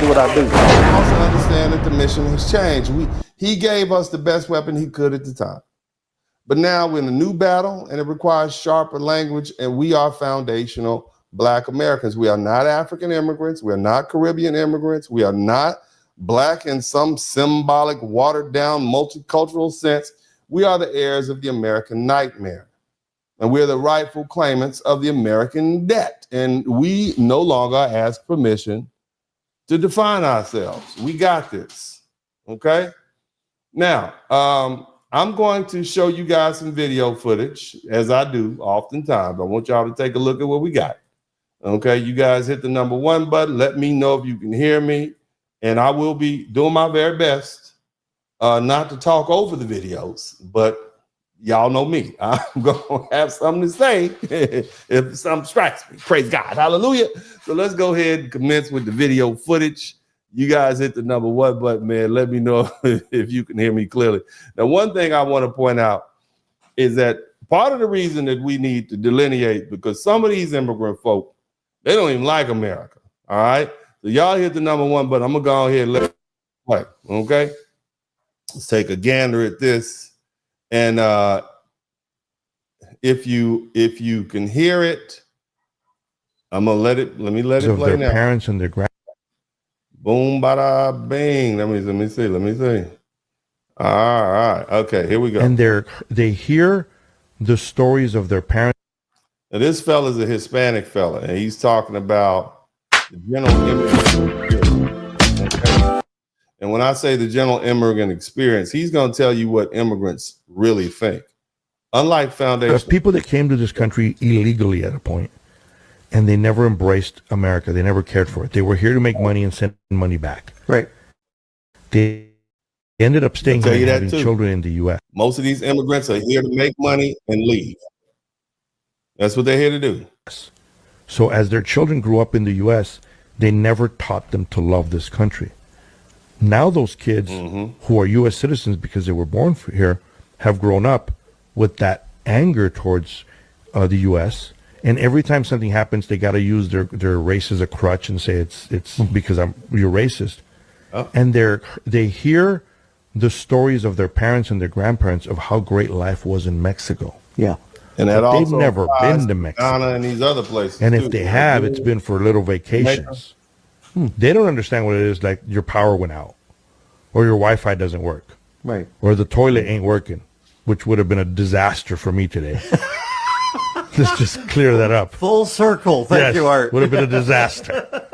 do what I do. I also understand that the mission has changed. He gave us the best weapon he could at the time. But now we're in a new battle, and it requires sharper language, and we are foundational Black Americans. We are not African immigrants. We are not Caribbean immigrants. We are not Black in some symbolic, watered-down, multicultural sense. We are the heirs of the American nightmare. And we're the rightful claimants of the American debt. And we no longer ask permission to define ourselves. We got this, okay? Now, I'm going to show you guys some video footage, as I do oftentimes. I want y'all to take a look at what we got. Okay, you guys hit the number 1 button. Let me know if you can hear me. And I will be doing my very best not to talk over the videos, but y'all know me. I'm going to have something to say if something strikes me. Praise God. Hallelujah. So let's go ahead and commence with the video footage. You guys hit the number 1 button, man. Let me know if you can hear me clearly. Now, one thing I want to point out is that part of the reason that we need to delineate, because some of these immigrant folk, they don't even like America. All right. So y'all hit the number 1 button. I'm going to go ahead and let it play. Okay. Let's take a gander at this. And if you can hear it, I'm going to let it play now. Parents and their Boom, bada, bing. Let me see. All right. Okay, here we go. And they hear the stories of their parents. Now, this fella's a Hispanic fella, and he's talking about the general immigrant experience. Okay? And when I say the general immigrant experience, he's going to tell you what immigrants really think. Unlike foundation. There's people that came to this country illegally at a point, and they never embraced America. They never cared for it. They were here to make money and send money back. Right. They ended up staying here and having children in the U.S. Most of these immigrants are here to make money and leave. That's what they're here to do. So as their children grew up in the U.S., they never taught them to love this country. Now those kids who are U.S. citizens because they were born here have grown up with that anger towards the U.S., and every time something happens, they got to use their race as a crutch and say it's because you're racist. Oh. And they hear the stories of their parents and their grandparents of how great life was in Mexico. Yeah. And that also they've never been to Mexico. Ghana and these other places. And if they have, it's been for little vacations. They don't understand what it is like your power went out, or your Wi-Fi doesn't work. Right. Or the toilet ain't working, which would have been a disaster for me today. Let's just clear that up. Full circle. Thank you, Art. Would have been a disaster.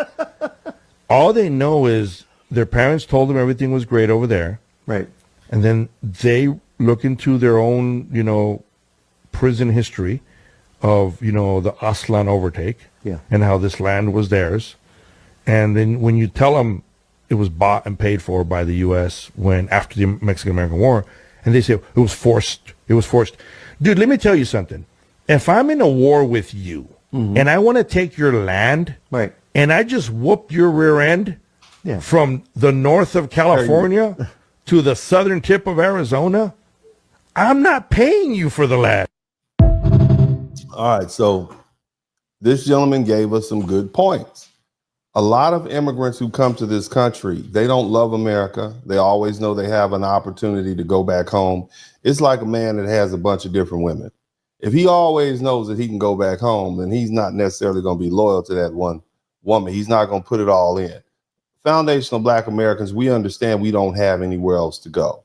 All they know is their parents told them everything was great over there. Right. And then they look into their own, prison history of, the Aztlan overtake. Yeah. And how this land was theirs. And then when you tell them it was bought and paid for by the U.S. after the Mexican-American War, and they say it was forced. Dude, let me tell you something. If I'm in a war with you and I want to take your land, right, and I just whoop your rear end from the north of California to the southern tip of Arizona, I'm not paying you for the land. All right, so this gentleman gave us some good points. A lot of immigrants who come to this country, they don't love America. They always know they have an opportunity to go back home. It's like a man that has a bunch of different women. If he always knows that he can go back home, then he's not necessarily going to be loyal to that one woman. He's not going to put it all in. Foundational Black Americans, we understand we don't have anywhere else to go.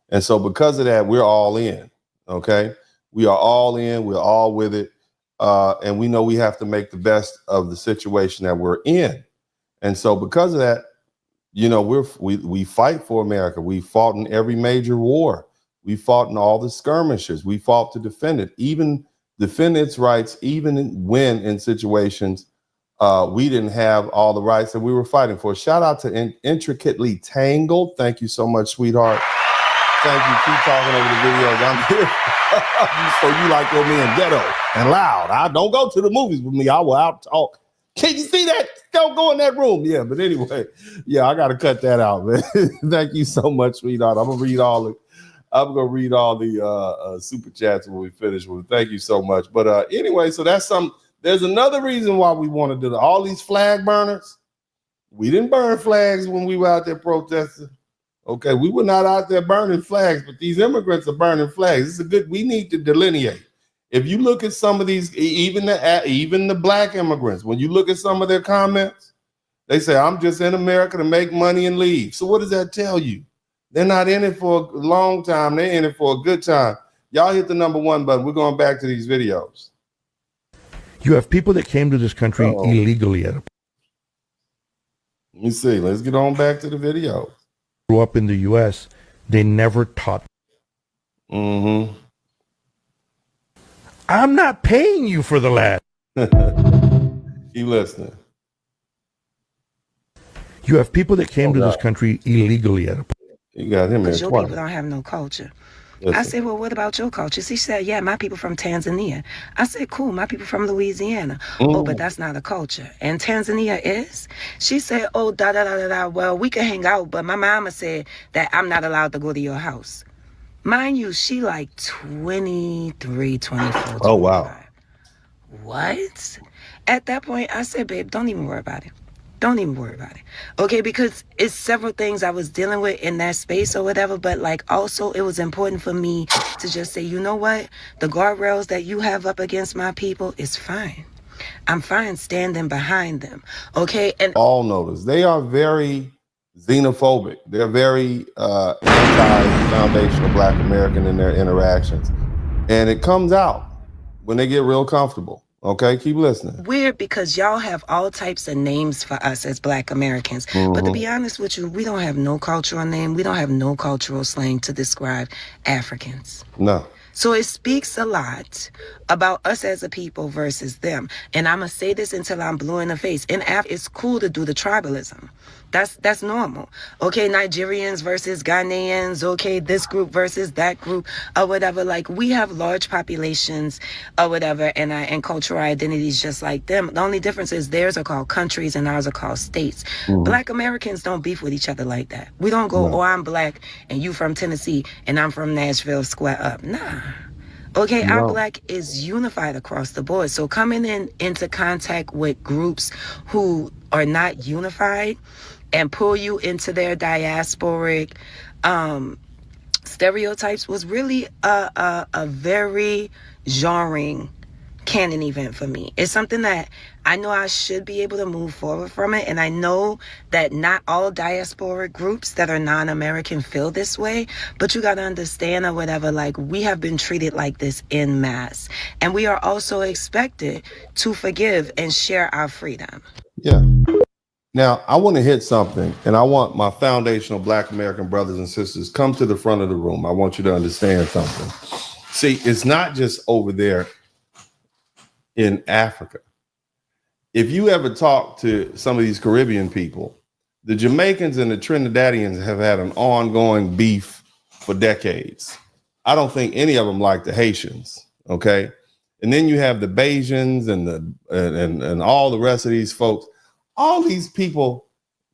And so because of that, we're all in, okay? We are all in, we're all with it. And we know we have to make the best of the situation that we're in. And so because of that, we fight for America. We fought in every major war. We fought in all the skirmishes. We fought to defend it, even defend its rights, even when in situations we didn't have all the rights that we were fighting for. Shout out to Intricately Tangled. Thank you so much, sweetheart. Thank you. Keep talking over the videos. I'm here. So you like your man ghetto and loud. I don't go to the movies with me. I will out talk. Can you see that? Don't go in that room. Yeah, but anyway, I got to cut that out, man. Thank you so much, sweetheart. I'm gonna read all the super chats when we finish with it. Thank you so much. But anyway, so there's another reason why we want to do all these flag burners. We didn't burn flags when we were out there protesting. Okay, we were not out there burning flags, but these immigrants are burning flags. We need to delineate. If you look at some of these, even the black immigrants, when you look at some of their comments, they say, I'm just in America to make money and leave. So what does that tell you? They're not in it for a long time. They're in it for a good time. Y'all hit the #1 button. We're going back to these videos. You have people that came to this country illegally at a Let me see. Let's get on back to the video. Grew up in the U.S. They never taught. Mm-hmm. I'm not paying you for the land. Keep listening. You have people that came to this country illegally at a You got him because there your twice. people don't have no culture. Listen. I said, well, what about your culture? She said, yeah, my people from Tanzania. I said, cool, my people from Louisiana. Oh, but that's not a culture. And Tanzania is? She said, oh, da-da-da-da-da. Well, we can hang out, but my mama said that I'm not allowed to go to your house. Mind you, she like 23, 24. Oh, wow. What? At that point, I said, babe, don't even worry about it. Don't even worry about it. Okay, because it's several things I was dealing with in that space or whatever, but like also it was important for me to just say, you know what? The guardrails that you have up against my people is fine. I'm fine standing behind them. Okay. And all notice they are very xenophobic. They're very anti-foundational Black American in their interactions. And it comes out when they get real comfortable. Okay, keep listening. Weird because y'all have all types of names for us as Black Americans. But to be honest with you, we don't have no cultural name. We don't have no cultural slang to describe Africans. No. So it speaks a lot about us as a people versus them. And I'm going to say this until I'm blue in the face. In Africa, it's cool to do the tribalism. That's normal. Okay, Nigerians versus Ghanaians. Okay, this group versus that group or whatever. Like, we have large populations or whatever and cultural identities just like them. The only difference is theirs are called countries and ours are called states. Black Americans don't beef with each other like that. We don't go, oh, I'm Black and you from Tennessee and I'm from Nashville, square up. Nah. Okay, our Black is unified across the board. So coming into contact with groups who are not unified and pull you into their diasporic stereotypes was really a very jarring canon event for me. It's something that I know I should be able to move forward from it. And I know that not all diasporic groups that are non-American feel this way, but you got to understand or whatever, like we have been treated like this en masse. And we are also expected to forgive and share our freedom. Yeah. Now, I want to hit something, and I want my foundational Black American brothers and sisters come to the front of the room. I want you to understand something. See, it's not just over there in Africa. If you ever talk to some of these Caribbean people, the Jamaicans and the Trinidadians have had an ongoing beef for decades. I don't think any of them like the Haitians, okay? And then you have the Bajans and all the rest of these folks. All these people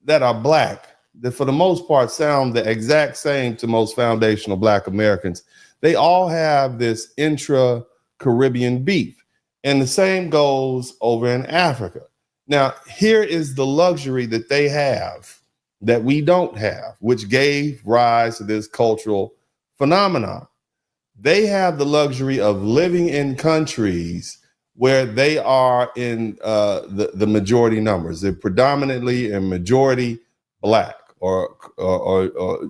that are Black, that for the most part sound the exact same to most foundational Black Americans, they all have this intra-Caribbean beef. And the same goes over in Africa. Now, here is the luxury that they have that we don't have, which gave rise to this cultural phenomenon. They have the luxury of living in countries where they are in the majority numbers. They're predominantly and majority Black, or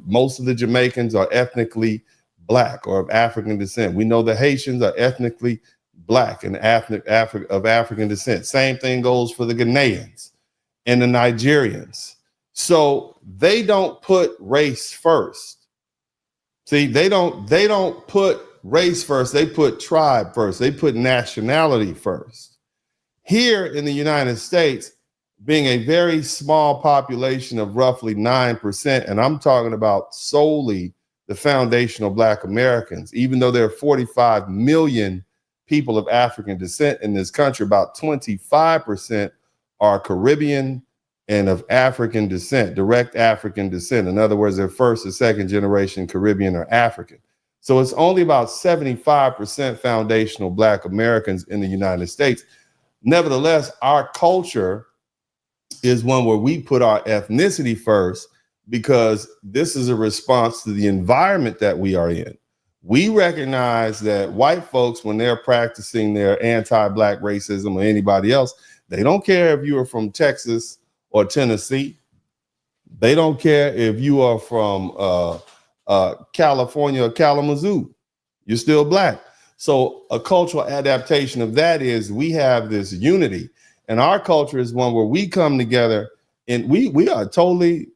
most of the Jamaicans are ethnically Black or of African descent. We know the Haitians are ethnically Black and of African descent. Same thing goes for the Ghanaians and the Nigerians. So they don't put race first. See, they don't put race first. They put tribe first. They put nationality first. Here in the United States, being a very small population of roughly 9%, and I'm talking about solely the foundational Black Americans, even though there are 45 million people of African descent in this country, about 25% are Caribbean and of African descent, direct African descent. In other words, they're first or second generation Caribbean or African. So it's only about 75% foundational Black Americans in the United States. Nevertheless, our culture is one where we put our ethnicity first, because this is a response to the environment that we are in. We recognize that white folks, when they're practicing their anti-black racism or anybody else, they don't care if you are from Texas or Tennessee. They don't care if you are from California or Kalamazoo. You're still black. So a cultural adaptation of that is we have this unity, and our culture is one where we come together, and we are totally,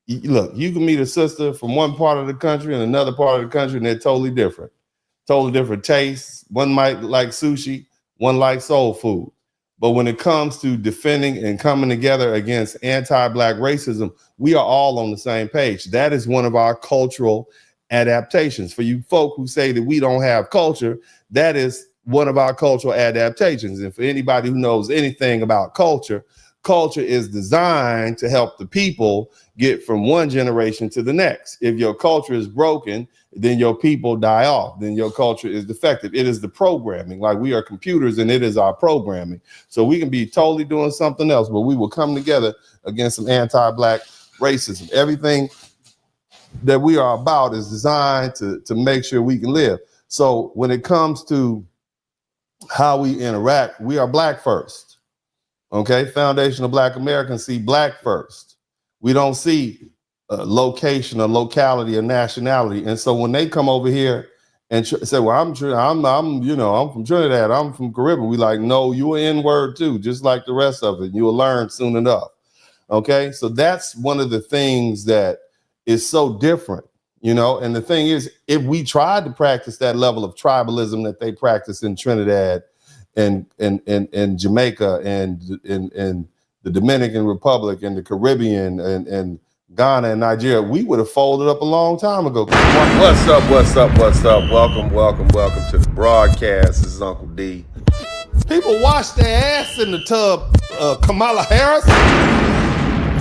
look, you can meet a sister from one part of the country and another part of the country, and they're totally different tastes. One might like sushi, one likes soul food. But when it comes to defending and coming together against anti-black racism, we are all on the same page. That is one of our cultural adaptations. For you folk who say that we don't have culture, that is one of our cultural adaptations. And for anybody who knows anything about culture, culture is designed to help the people get from one generation to the next. If your culture is broken, then your people die off. Then your culture is defective. It is the programming. Like, we are computers, and it is our programming. So we can be totally doing something else, but we will come together against some anti-black racism. Everything that we are about is designed to make sure we can live. So when it comes to how we interact, we are black first. Okay, foundational Black Americans see black first. We don't see location or locality or nationality. And so when they come over here and say, "Well, I'm from Trinidad, I'm from Caribbean," we like, "No, you're an N-word too, just like the rest of it. You will learn soon enough." Okay, so that's one of the things that is so different, And the thing is, if we tried to practice that level of tribalism that they practice in Trinidad and Jamaica and the Dominican Republic and the Caribbean and Ghana and Nigeria, we would have folded up a long time ago. What's up? Welcome to the broadcast. This is Uncle D. People wash their ass in the tub, Kamala Harris.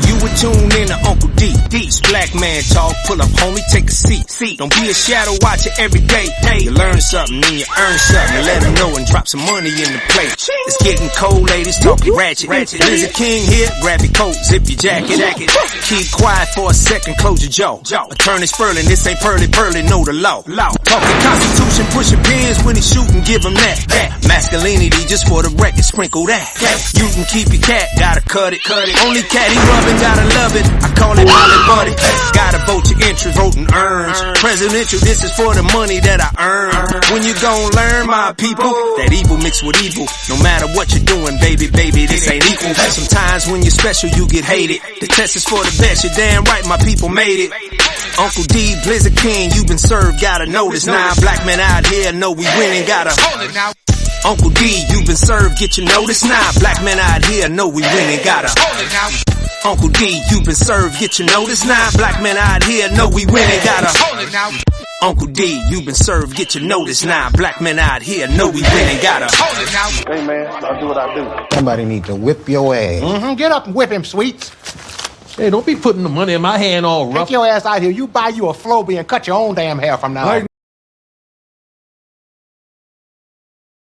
You would tune in to Uncle D. D's Black Man Talk. Pull up, homie, take a seat. Don't be a shadow watcher every day. You learn something, then you earn something. Let them know and drop some money in the plate. It's getting cold, ladies, talking ratchet. There's a king here, grab your coat, zip your jacket. Keep quiet for a second, close your jaw. Attorney Spurling, this ain't pearly, know the law. Talking Constitution, pushing pins when he shooting, give him that. Masculinity, just for the record, sprinkle that. You can keep your cat, gotta cut it. Only cat he rubbing, gotta love it. I call it Molly Buddy. Gotta vote your interest, voting earns. Presidential, this is for the money that I earn. When you gon' learn, my people, that evil mixed with evil. No matter what you're doing, baby, this ain't equal. Sometimes when you're special, you get hated. The test is for the best, you're damn right, my people made it. Uncle D, Blizzard King, you been served, gotta notice. Now black men out here know we winning, gotta hold it now. Uncle D, you been served, get your notice. Now black men out here know we winning, gotta hold it now. Uncle D, you been served, get your notice. Now black men out here know we winning, gotta hold it now. Uncle D, you been served, get your notice. Now black men out here know we winning, gotta hold it now. Hey man, I'll do what I do. Somebody need to whip your ass. Get up and whip him, Sweets. Hey, don't be putting the money in my hand all rough. Take your ass out here. You buy you a Floby and cut your own damn hair from now on.